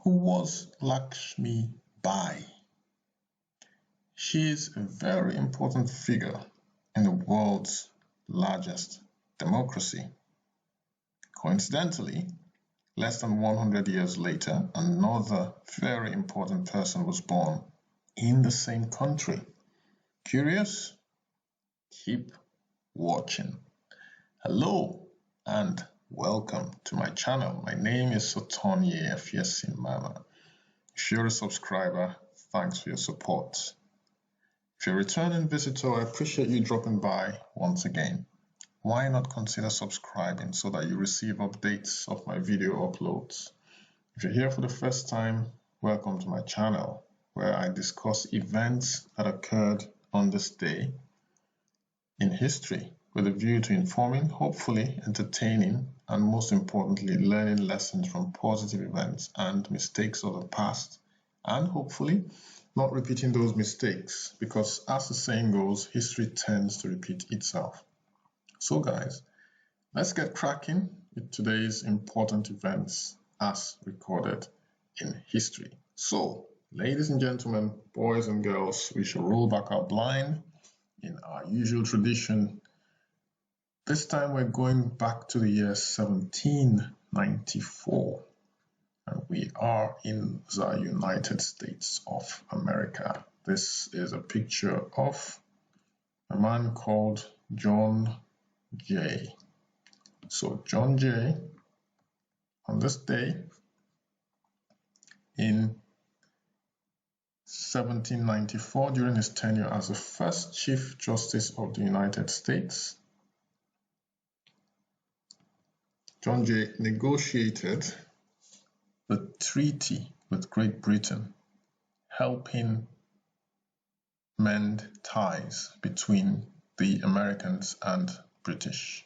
Who was Lakshmi Bai? She is a very important figure in the world's largest democracy. Coincidentally, less than 100 years later, another very important person was born in the same country. Curious? Keep watching. Hello and welcome to my channel. My name is Sotonye Efiesimama. If you're a subscriber, thanks for your support. If you're a returning visitor, I appreciate you dropping by once again. Why not consider subscribing so that you receive updates of my video uploads? If you're here for the first time, welcome to my channel, where I discuss events that occurred on this day in history with a view to informing, hopefully entertaining, and most importantly, learning lessons from positive events and mistakes of the past, and hopefully not repeating those mistakes, because as the saying goes, history tends to repeat itself. So guys, let's get cracking with today's important events as recorded in history. So, ladies and gentlemen, boys and girls, we shall roll back our blind in our usual tradition. This time we're going back to the year 1794, and we are in the United States of America. This is a picture of a man called John Jay. So John Jay, on this day in 1794, during his tenure as the first Chief Justice of the United States, John Jay negotiated the treaty with Great Britain, helping mend ties between the Americans and British.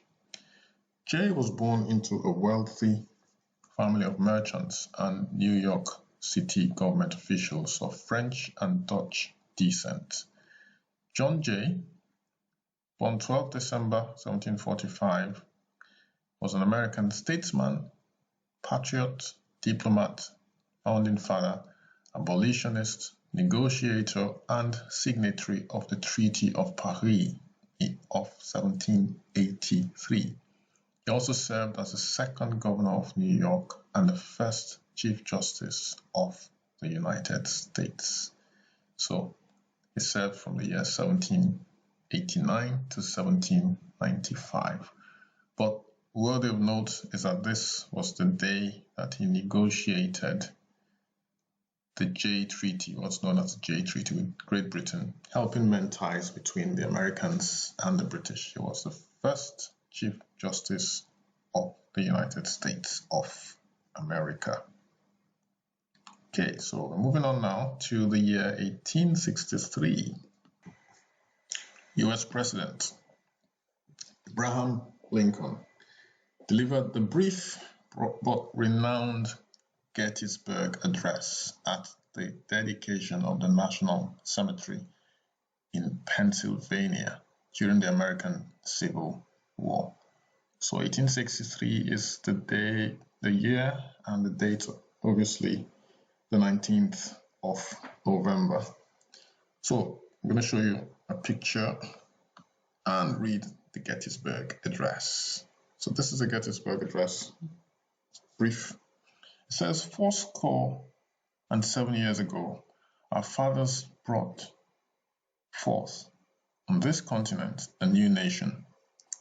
Jay was born into a wealthy family of merchants and New York City government officials of French and Dutch descent. John Jay, born 12 December 1745, was an American statesman, patriot, diplomat, founding father, abolitionist, negotiator, and signatory of the Treaty of Paris of 1783. He also served as the second governor of New York and the first Chief Justice of the United States. So he served from the year 1789 to 1795. But worthy of note is that this was the day that he negotiated the Jay Treaty, what's known as the Jay Treaty with Great Britain, helping mend ties between the Americans and the British. He was the first Chief Justice of the United States of America. Okay, so we're moving on now to the year 1863. US President Abraham Lincoln delivered the brief but renowned Gettysburg Address at the dedication of the National Cemetery in Pennsylvania during the American Civil War. So 1863 is the day, the year, and the date, obviously, the 19th of November. So I'm going to show you a picture and read the Gettysburg Address. So this is the Gettysburg Address, brief. It says, 77 years ago, our fathers brought forth on this continent a new nation,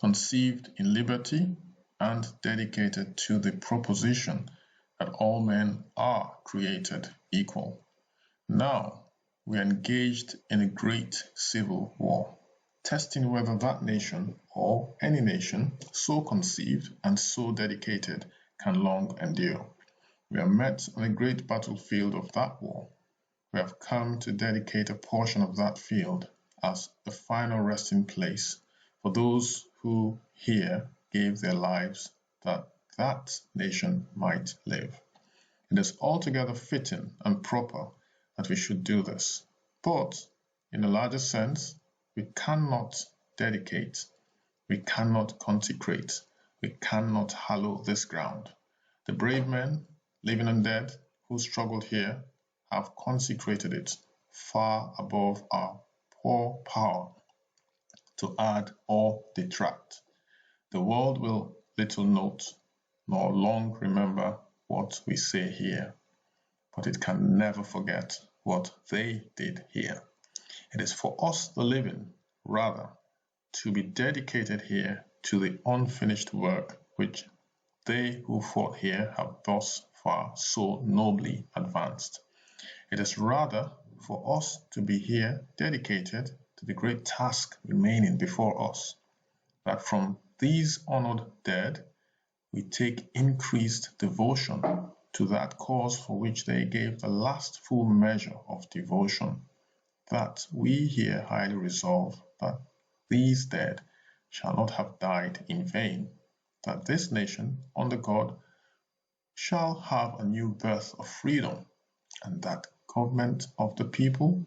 conceived in liberty and dedicated to the proposition that all men are created equal. Now we are engaged in a great civil war, testing whether that nation or any nation so conceived and so dedicated can long endure. We are met on a great battlefield of that war. We have come to dedicate a portion of that field as the final resting place for those who here gave their lives that that nation might live. It is altogether fitting and proper that we should do this. But in a larger sense, we cannot dedicate, we cannot consecrate, we cannot hallow this ground. The brave men, living and dead, who struggled here have consecrated it far above our poor power to add or detract. The world will little note nor long remember what we say here, but it can never forget what they did here. It is for us, the living, rather, to be dedicated here to the unfinished work which they who fought here have thus far so nobly advanced. It is rather for us to be here dedicated to the great task remaining before us, that from these honored dead we take increased devotion to that cause for which they gave the last full measure of devotion, that we here highly resolve that these dead shall not have died in vain, that this nation, under God, shall have a new birth of freedom, and that government of the people,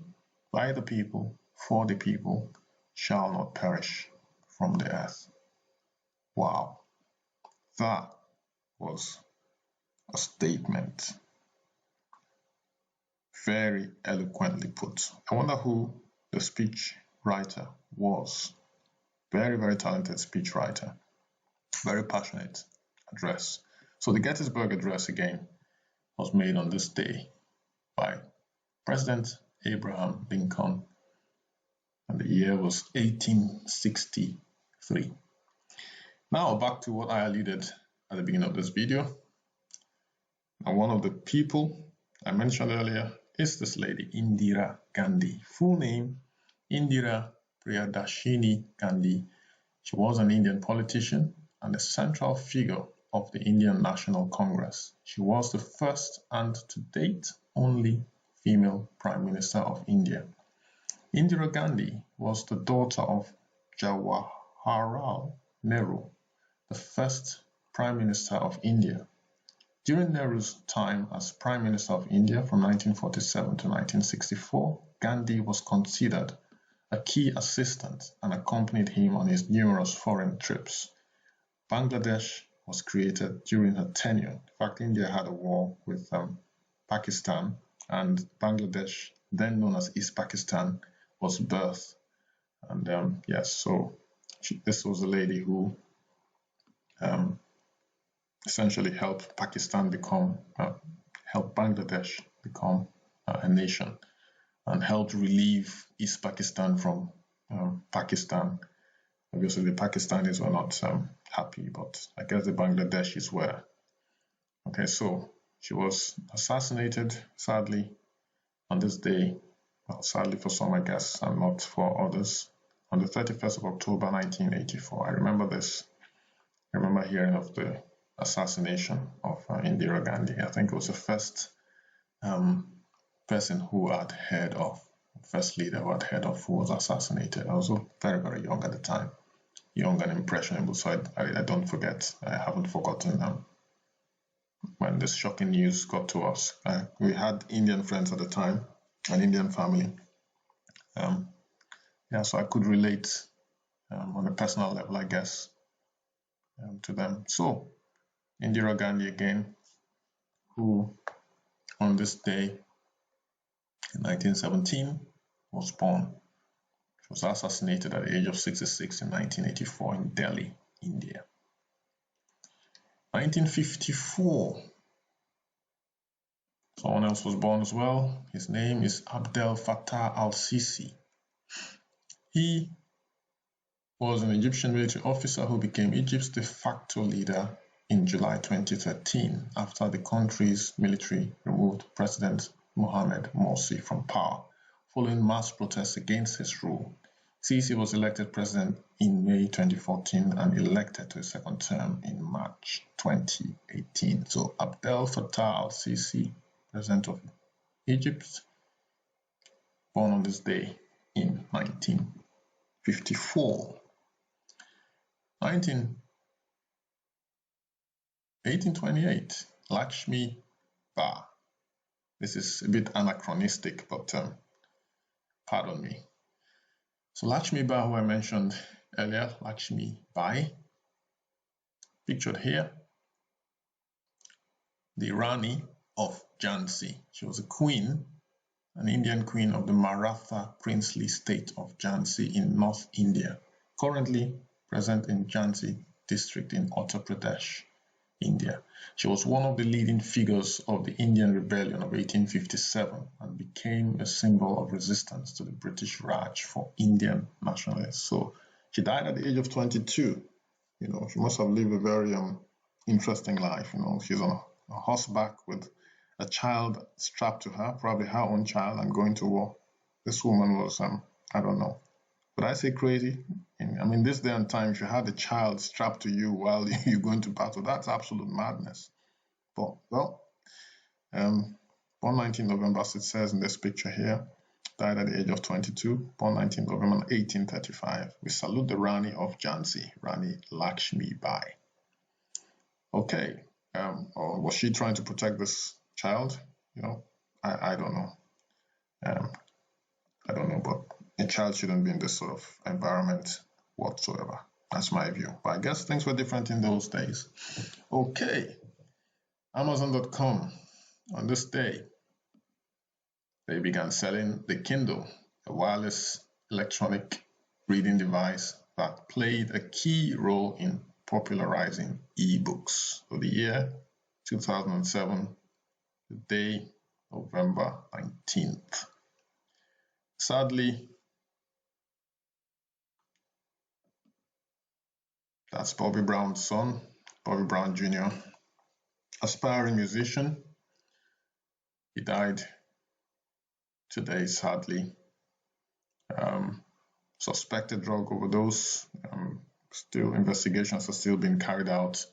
by the people, for the people, shall not perish from the earth. Wow, that was a statement. Very eloquently put. I wonder who the speech writer was. Very, very talented speech writer. Very passionate address. So the Gettysburg Address again was made on this day by President Abraham Lincoln, and the year was 1863. Now back to what I alluded at the beginning of this video. And one of the people I mentioned earlier is this lady, Indira Gandhi. Full name, Indira Priyadarshini Gandhi. She was an Indian politician and a central figure of the Indian National Congress. She was the first and to date only female Prime Minister of India. Indira Gandhi was the daughter of Jawaharlal Nehru, the first Prime Minister of India. During Nehru's time as Prime Minister of India from 1947 to 1964, Gandhi was considered a key assistant and accompanied him on his numerous foreign trips. Bangladesh was created during her tenure. In fact, India had a war with Pakistan, and Bangladesh, then known as East Pakistan, was birthed. And this was a lady who essentially helped Bangladesh become a nation, and helped relieve East Pakistan from Pakistan. Obviously, the Pakistanis were not happy, but I guess the Bangladeshis were. Okay, so she was assassinated, sadly, on this day. Well, sadly for some, I guess, and not for others, on the 31st of October, 1984. I remember this. I remember hearing of the assassination of Indira Gandhi. I think it was the first person who had heard of, first leader who had heard of, who was assassinated. I was very, very young at the time, young and impressionable, so I don't forget, I haven't forgotten when this shocking news got to us. We had Indian friends at the time, an Indian family. So I could relate on a personal level, I guess, to them. So Indira Gandhi again, who on this day in 1917 was born. She was assassinated at the age of 66 in 1984 in Delhi, India. 1954, someone else was born as well. His name is Abdel Fattah al-Sisi. He was an Egyptian military officer who became Egypt's de facto leader in July 2013 after the country's military removed President Mohamed Morsi from power following mass protests against his rule. Sisi was elected president in May 2014 and elected to a second term in March 2018. So Abdel Fattah al-Sisi, president of Egypt, born on this day in 1954. 1828, Lakshmi Ba. This is a bit anachronistic, but pardon me. So Lakshmi Ba, who I mentioned earlier, Lakshmi Bai, pictured here, the Rani of Jhansi. She was a queen, an Indian queen of the Maratha princely state of Jhansi in North India, currently present in Jhansi district in Uttar Pradesh, India. She was one of the leading figures of the Indian Rebellion of 1857 and became a symbol of resistance to the British Raj for Indian nationalists. So she died at the age of 22. She must have lived a very interesting life. She's on a horseback with a child strapped to her, probably her own child, and going to war. This woman was, I don't know. Would I say crazy? This day and time, if you had a child strapped to you while you're going to battle, that's absolute madness. But, well, born 19 November, as it says in this picture here, died at the age of 22, born 19 November 1835. We salute the Rani of Jhansi, Rani Lakshmi Bai. Okay, or was she trying to protect this child? I don't know. I don't know, but a child shouldn't be in this sort of environment whatsoever. That's my view. But I guess things were different in those days. Okay, Amazon.com. On this day, they began selling the Kindle, a wireless electronic reading device that played a key role in popularizing ebooks. So the year 2007, the day November 19th. Sadly, that's Bobby Brown's son, Bobby Brown Jr., aspiring musician. He died today, sadly. Suspected drug overdose. Still, investigations are still being carried out.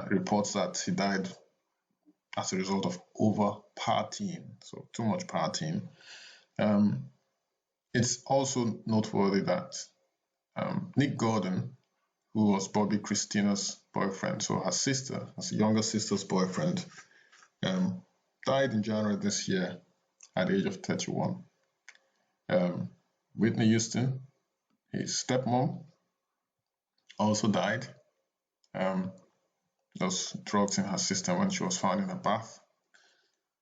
Reports that he died as a result of over partying, so too much partying. It's also noteworthy that Nick Gordon, who was Bobby Christina's boyfriend, so her sister, her younger sister's boyfriend, died in January this year at the age of 31. Whitney Houston, his stepmom, also died. Those drugs in her system when she was found in a bath.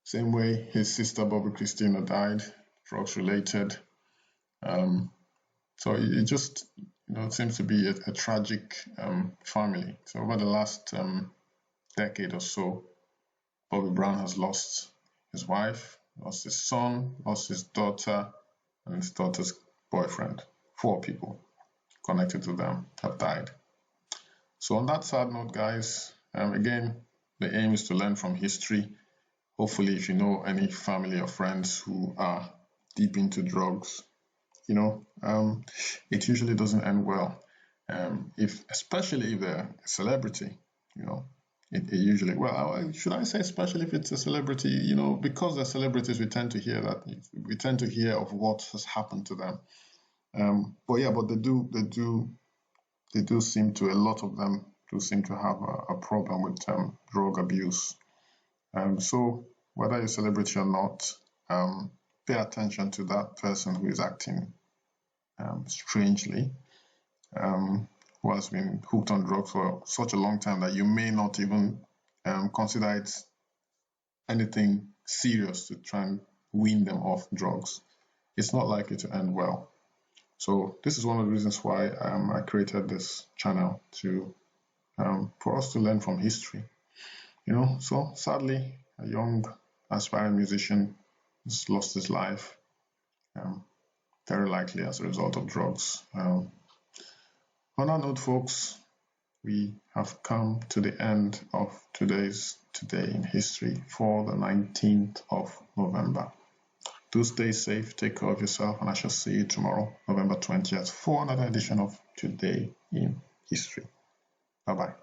Same way his sister Bobby Christina died, drugs related. So it just it seems to be a tragic family. So over the last decade or so, Bobby Brown has lost his wife, lost his son, lost his daughter, and his daughter's boyfriend. 4 people connected to them have died. So on that sad note, guys, again, the aim is to learn from history. Hopefully, if you know any family or friends who are deep into drugs, it usually doesn't end well. Especially if they're a celebrity, it usually, well, should I say especially if it's a celebrity, because they're celebrities, we tend to hear of what has happened to them. But they do seem to, a lot of them do seem to have a problem with drug abuse. So whether you're a celebrity or not, pay attention to that person who is acting strangely, who has been hooked on drugs for such a long time that you may not even consider it anything serious to try and wean them off drugs. It's not likely to end well. So this is one of the reasons why I created this channel, to for us to learn from history. So sadly, a young aspiring musician has lost his life, very likely as a result of drugs. On that note, folks, we have come to the end of today's Today in History for the 19th of November. Do stay safe, take care of yourself, and I shall see you tomorrow, November 20th, for another edition of Today in History. Bye-bye.